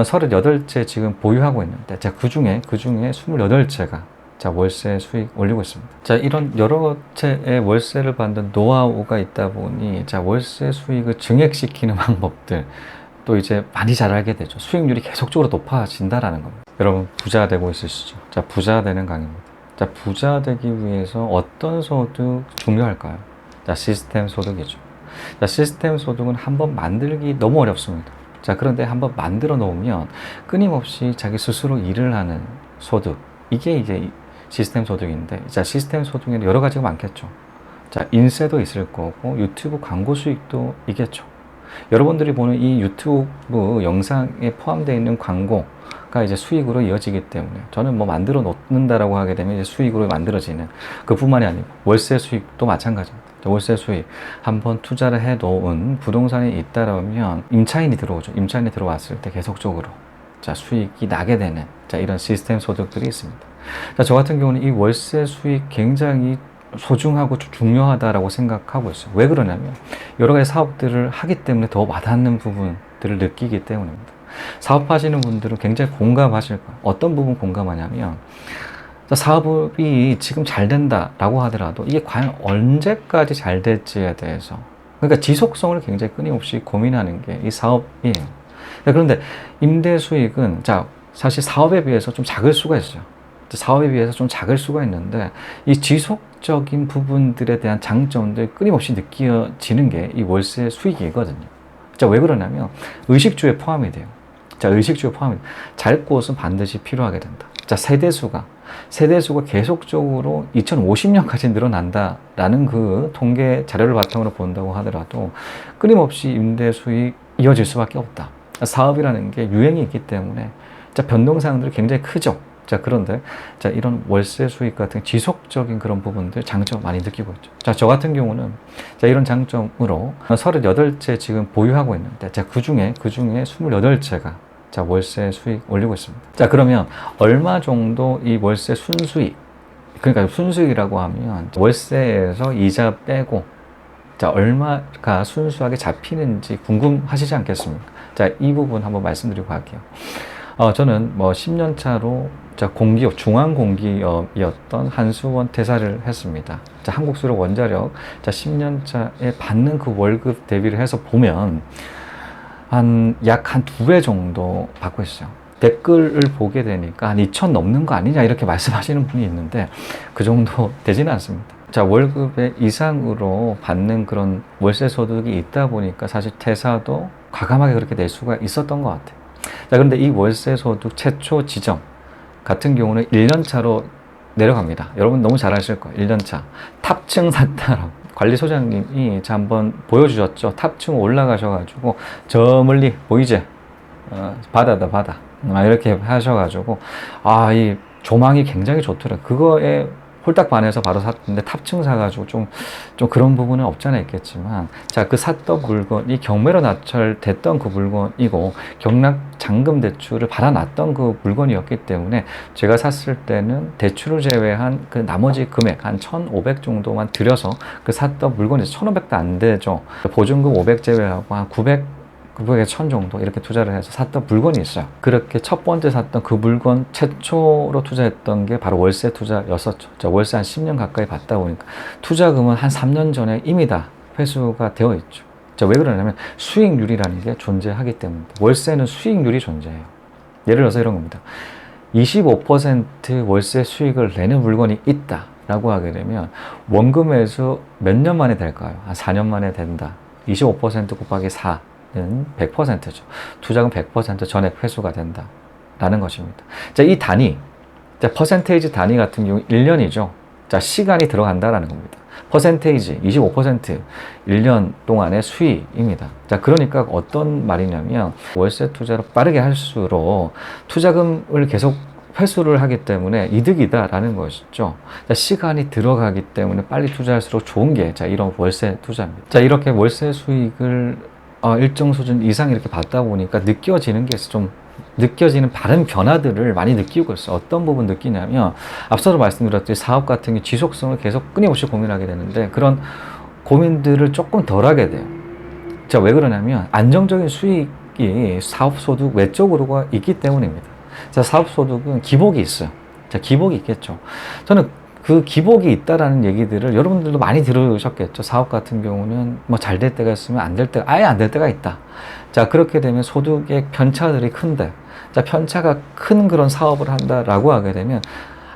38채 지금 보유하고 있는데, 자, 그중에 28채가 자, 월세 수익 올리고 있습니다. 자, 이런 여러 채의 월세를 받는 노하우가 있다 보니, 자, 월세 수익을 증액시키는 방법들, 또 이제 많이 잘 알게 되죠. 수익률이 계속적으로 높아진다라는 겁니다. 여러분, 부자 되고 있으시죠? 자, 부자 되는 강의입니다. 자, 부자 되기 위해서 어떤 소득 중요할까요? 자, 시스템 소득이죠. 자, 시스템 소득은 한번 만들기 너무 어렵습니다. 자, 그런데 한번 만들어 놓으면 끊임없이 자기 스스로 일을 하는 소득, 이게 이제 시스템 소득인데, 자, 시스템 소득에는 여러 가지가 많겠죠. 자, 인세도 있을 거고 유튜브 광고 수익도 있겠죠. 여러분들이 보는 이 유튜브 영상에 포함되어 있는 광고가 이제 수익으로 이어지기 때문에, 저는 뭐 만들어 놓는다라고 하게 되면 이제 수익으로 만들어지는, 그뿐만이 아니고 월세 수익도 마찬가지입니다. 월세 수익, 한번 투자를 해 놓은 부동산이 있다라면 임차인이 들어오죠. 임차인이 들어왔을 때 계속적으로 자, 수익이 나게 되는, 자, 이런 시스템 소득들이 있습니다. 자, 저 같은 경우는 이 월세 수익 굉장히 소중하고 중요하다라고 생각하고 있어요. 왜 그러냐면 여러 가지 사업들을 하기 때문에 더 와닿는 부분들을 느끼기 때문입니다. 사업하시는 분들은 굉장히 공감하실 거예요. 어떤 부분 공감하냐면, 사업이 지금 잘 된다라고 하더라도 이게 과연 언제까지 잘 될지에 대해서, 그러니까 지속성을 굉장히 끊임없이 고민하는 게 이 사업이에요. 그런데 임대 수익은, 자, 사실 사업에 비해서 좀 작을 수가 있어요. 사업에 비해서 좀 작을 수가 있는데, 이 지속적인 부분들에 대한 장점들 끊임없이 느껴지는 게 이 월세 수익이거든요. 자, 왜 그러냐면 의식주에 포함이 돼요. 자, 의식주에 포함이 돼요. 잘 곳은 반드시 필요하게 된다. 자, 세대수가 계속적으로 2050년까지 늘어난다라는 그 통계 자료를 바탕으로 본다고 하더라도 끊임없이 임대 수익 이어질 수밖에 없다. 사업이라는 게 유행이 있기 때문에, 자, 변동사항들이 굉장히 크죠. 자, 그런데, 자, 이런 월세 수익 같은 지속적인 그런 부분들, 장점 많이 느끼고 있죠. 자, 저 같은 경우는, 자, 이런 장점으로 38채 지금 보유하고 있는데, 자, 그중에 28채가 자, 월세 수익 올리고 있습니다. 자, 그러면 얼마 정도 이 월세 순수익, 그러니까 순수익이라고 하면 월세에서 이자 빼고, 자, 얼마가 순수하게 잡히는지 궁금하시지 않겠습니까? 자, 이 부분 한번 말씀드리고 갈게요. 저는 뭐 10년 차로, 자, 공기업, 중앙공기업이었던 한수원 퇴사를 했습니다. 자, 한국수력 원자력, 자, 10년 차에 받는 그 월급 대비를 해서 보면 약 한 2배 정도 받고 있어요. 댓글을 보게 되니까 한 2천 넘는 거 아니냐 이렇게 말씀하시는 분이 있는데, 그 정도 되지는 않습니다. 자, 월급의 이상으로 받는 그런 월세 소득이 있다 보니까 사실 퇴사도 과감하게 그렇게 낼 수가 있었던 것 같아요. 자, 그런데 이 월세 소득 최초 지점 같은 경우는 1년 차로 내려갑니다. 여러분 너무 잘 아실 거예요. 1년 차. 탑층 샀다라고. 관리소장님이 한번 보여주셨죠. 탑층 올라가셔가지고, 저 멀리 보이지? 바다다, 바다. 이렇게 하셔가지고, 이 조망이 굉장히 좋더라고요. 그거에 홀딱 반해서 바로 샀는데, 탑층 사가지고 좀 그런 부분은 없지 않아 있겠지만, 자, 그 샀던 물건이 경매로 낙찰됐던 그 물건이고, 경락 잔금 대출을 받아놨던 그 물건이었기 때문에, 제가 샀을 때는 대출을 제외한 그 나머지 금액 한 1,500 정도만 들여서 그 샀던 물건이 1,500도 안 되죠. 보증금 500 제외하고 한 900에 1000 정도 이렇게 투자를 해서 샀던 물건이 있어요. 그렇게 첫 번째 샀던 그 물건 최초로 투자했던 게 바로 월세 투자였었죠. 자, 월세 한 10년 가까이 받다 보니까 투자금은 한 3년 전에 이미 다 회수가 되어 있죠. 자, 왜 그러냐면 수익률이라는 게 존재하기 때문입니다. 월세는 수익률이 존재해요. 예를 들어서 이런 겁니다. 25% 월세 수익을 내는 물건이 있다 라고 하게 되면 원금에서 몇 년 만에 될까요? 한 4년 만에 된다. 25% 곱하기 4 는 100%죠. 투자금 100% 전액 회수가 된다 라는 것입니다. 자, 이 단위, 자, 퍼센테이지 단위 같은 경우 1년이죠. 자, 시간이 들어간다라는 겁니다. 퍼센테이지 25% 1년 동안의 수익입니다. 자, 그러니까 어떤 말이냐면 월세 투자를 빠르게 할수록 투자금을 계속 회수를 하기 때문에 이득이다라는 것이죠. 자, 시간이 들어가기 때문에 빨리 투자할수록 좋은 게, 자, 이런 월세 투자입니다. 자, 이렇게 월세 수익을 일정 수준 이상 이렇게 받다 보니까 느껴지는 다른 변화들을 많이 느끼고 있어요. 어떤 부분 느끼냐면, 앞서도 말씀드렸듯이 사업 같은 게 지속성을 계속 끊임없이 고민하게 되는데, 그런 고민들을 조금 덜 하게 돼요. 자, 왜 그러냐면 안정적인 수익이 소득이 사업소득 외적으로가 있기 때문입니다. 자, 사업소득은 기복이 있어요. 자, 기복이 있겠죠. 저는 그 기복이 있다라는 얘기들을 여러분들도 많이 들으셨겠죠. 사업 같은 경우는 뭐 잘 될 때가 있으면 안 될 때가, 아예 안 될 때가 있다. 자, 그렇게 되면 소득의 편차들이 큰데, 자, 편차가 큰 그런 사업을 한다라고 하게 되면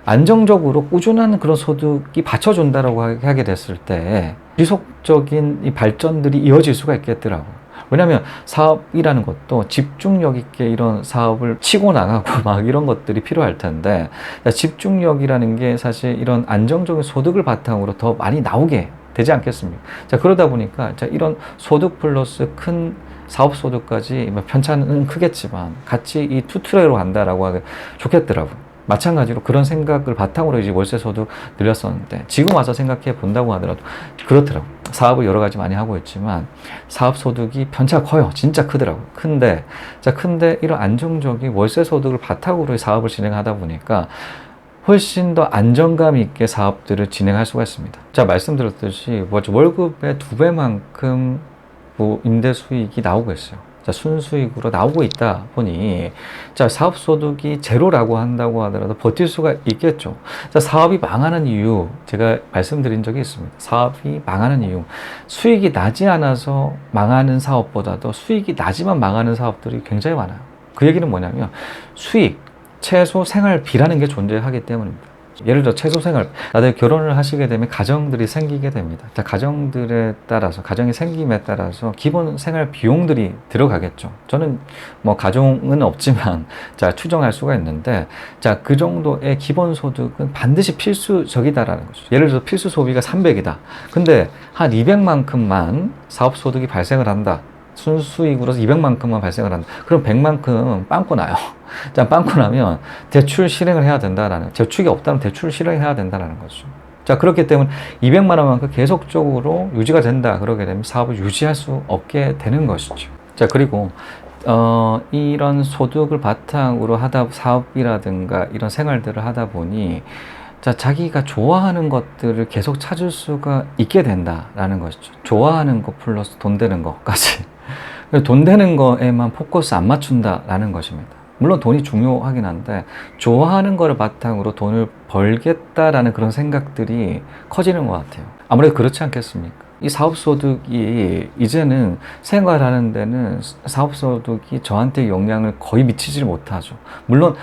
안정적으로 꾸준한 그런 소득이 받쳐준다라고 하게 됐을 때 지속적인 이 발전들이 이어질 수가 있겠더라고요. 왜냐하면 사업이라는 것도 집중력 있게 이런 사업을 치고 나가고 막 이런 것들이 필요할 텐데, 집중력이라는 게 사실 이런 안정적인 소득을 바탕으로 더 많이 나오게 되지 않겠습니까? 자, 그러다 보니까 자, 이런 소득 플러스 큰 사업 소득까지 편차는 크겠지만 같이 이 투트랙으로 간다라고 하게 좋겠더라고요. 마찬가지로 그런 생각을 바탕으로 이제 월세 소득 늘렸었는데, 지금 와서 생각해 본다고 하더라도 그렇더라고요. 사업을 여러 가지 많이 하고 있지만 사업 소득이 편차가 커요. 진짜 크더라고요. 큰데 이런 안정적인 월세 소득을 바탕으로 사업을 진행하다 보니까 훨씬 더 안정감 있게 사업들을 진행할 수가 있습니다. 자, 말씀드렸듯이 월급의 2배만큼 임대 수익이 나오고 있어요. 자, 순수익으로 나오고 있다 보니, 자, 사업 소득이 제로라고 한다고 하더라도 버틸 수가 있겠죠. 자, 사업이 망하는 이유, 제가 말씀드린 적이 있습니다. 사업이 망하는 이유, 수익이 나지 않아서 망하는 사업보다도 수익이 나지만 망하는 사업들이 굉장히 많아요. 그 얘기는 뭐냐면 수익, 최소 생활비라는 게 존재하기 때문입니다. 예를 들어 최소 생활, 다들 결혼을 하시게 되면 가정들이 생기게 됩니다. 자, 가정들에 따라서, 가정이 생김에 따라서 기본 생활 비용들이 들어가겠죠. 저는 뭐 가정은 없지만 자, 추정할 수가 있는데, 자, 그 정도의 기본 소득은 반드시 필수적이다라는 거죠. 예를 들어 필수 소비가 300이다. 근데 한 200만큼만 사업 소득이 발생을 한다. 순수익으로서 200만큼만 발생을 한다. 그럼 100만큼 빵꾸 나요. 자, 빵꾸 나면 대출 실행을 해야 된다라는, 저축이 없다면 대출 실행해야 된다라는 거죠. 자, 그렇기 때문에 200만 원만큼 계속적으로 유지가 된다. 그러게 되면 사업을 유지할 수 없게 되는 것이죠. 자, 그리고 이런 소득을 바탕으로 하다 사업이라든가 이런 생활들을 하다 보니, 자, 자기가 좋아하는 것들을 계속 찾을 수가 있게 된다라는 것이죠. 좋아하는 것 플러스 돈 되는 것까지. 돈 되는 거에만 포커스 안 맞춘다라는 것입니다. 물론 돈이 중요하긴 한데 좋아하는 거를 바탕으로 돈을 벌겠다라는 그런 생각들이 커지는 것 같아요. 아무래도 그렇지 않겠습니까? 이 사업소득이 이제는 생활하는 데는 사업소득이 저한테 영향을 거의 미치지 못하죠. 물론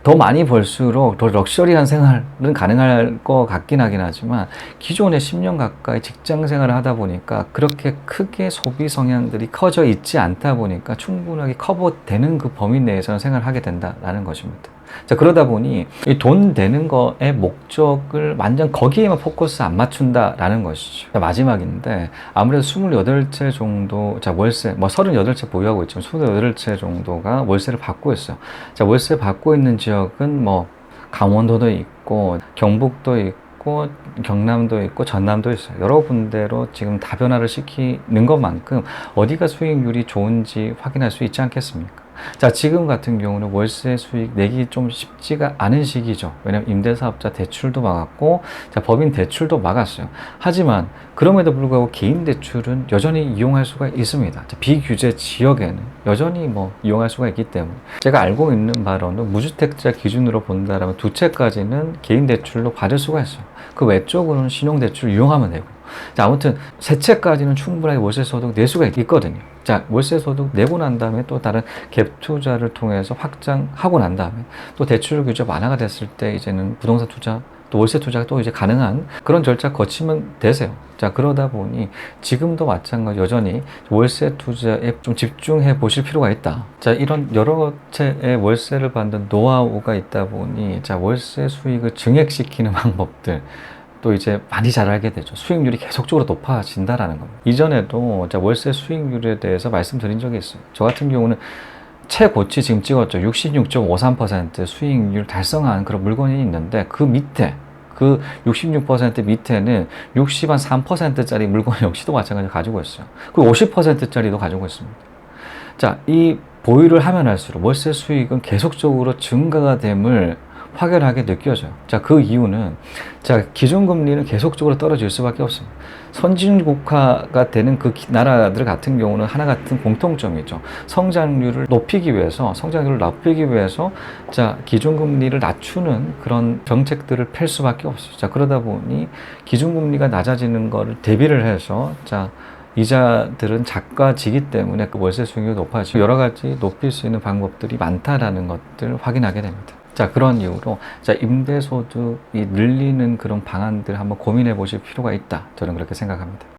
더 많이 벌수록 더 럭셔리한 생활은 가능할 것 같긴 하긴 하지만, 기존에 10년 가까이 직장 생활을 하다 보니까 그렇게 크게 소비 성향들이 커져 있지 않다 보니까 충분하게 커버되는 그 범위 내에서는 생활을 하게 된다라는 것입니다. 자, 그러다 보니 이 돈 되는 거의 목적을 완전 거기에만 포커스 안 맞춘다라는 것이죠. 자, 마지막인데, 아무래도 28채 정도, 자, 월세, 뭐 38채 보유하고 있지만 28채 정도가 월세를 받고 있어요. 자, 월세 받고 있는 지역은 뭐 강원도도 있고 경북도 있고 경남도 있고 전남도 있어요. 여러 군데로 지금 다변화를 시키는 것만큼 어디가 수익률이 좋은지 확인할 수 있지 않겠습니까? 자, 지금 같은 경우는 월세 수익 내기 좀 쉽지가 않은 시기죠. 왜냐하면 임대사업자 대출도 막았고, 자, 법인 대출도 막았어요. 하지만 그럼에도 불구하고 개인 대출은 여전히 이용할 수가 있습니다. 자, 비규제 지역에는 여전히 뭐 이용할 수가 있기 때문에, 제가 알고 있는 바로는 무주택자 기준으로 본다면 2채까지는 개인 대출로 받을 수가 있어요. 그 외적으로는 신용대출 이용하면 되고, 자, 아무튼 3채까지는 충분하게 월세 소득 낼 수가 있거든요. 자, 월세 소득 내고 난 다음에 또 다른 갭 투자를 통해서 확장하고 난 다음에 또 대출 규제 완화가 됐을 때 이제는 부동산 투자, 또 월세 투자가 또 이제 가능한 그런 절차 거치면 되세요. 자, 그러다 보니 지금도 마찬가지 여전히 월세 투자에 좀 집중해 보실 필요가 있다. 자, 이런 여러 채의 월세를 받는 노하우가 있다 보니, 자, 월세 수익을 증액시키는 방법들 또 이제 많이 잘 알게 되죠. 수익률이 계속적으로 높아진다라는 겁니다. 이전에도 월세 수익률에 대해서 말씀드린 적이 있어요. 저 같은 경우는 최고치 지금 찍었죠. 66.53% 수익률 달성한 그런 물건이 있는데, 그 밑에, 그 66% 밑에는 63%짜리 물건 역시도 마찬가지로 가지고 있어요. 그리고 50%짜리도 가지고 있습니다. 자, 이 보유를 하면 할수록 월세 수익은 계속적으로 증가가 됨을 확연하게 느껴져요. 자, 그 이유는 자, 기준금리는 계속적으로 떨어질 수밖에 없습니다. 선진국가가 되는 그 나라들 같은 경우는 하나 같은 공통점이죠. 성장률을 높이기 위해서 자, 기준금리를 낮추는 그런 정책들을 펼 수밖에 없어요. 자, 그러다 보니 기준금리가 낮아지는 거를 대비를 해서 자, 이자들은 작아지기 때문에 그 월세 수익률이 높아지고 여러 가지 높일 수 있는 방법들이 많다라는 것들을 확인하게 됩니다. 자, 그런 이유로 자, 임대소득이 늘리는 그런 방안들 한번 고민해 보실 필요가 있다. 저는 그렇게 생각합니다.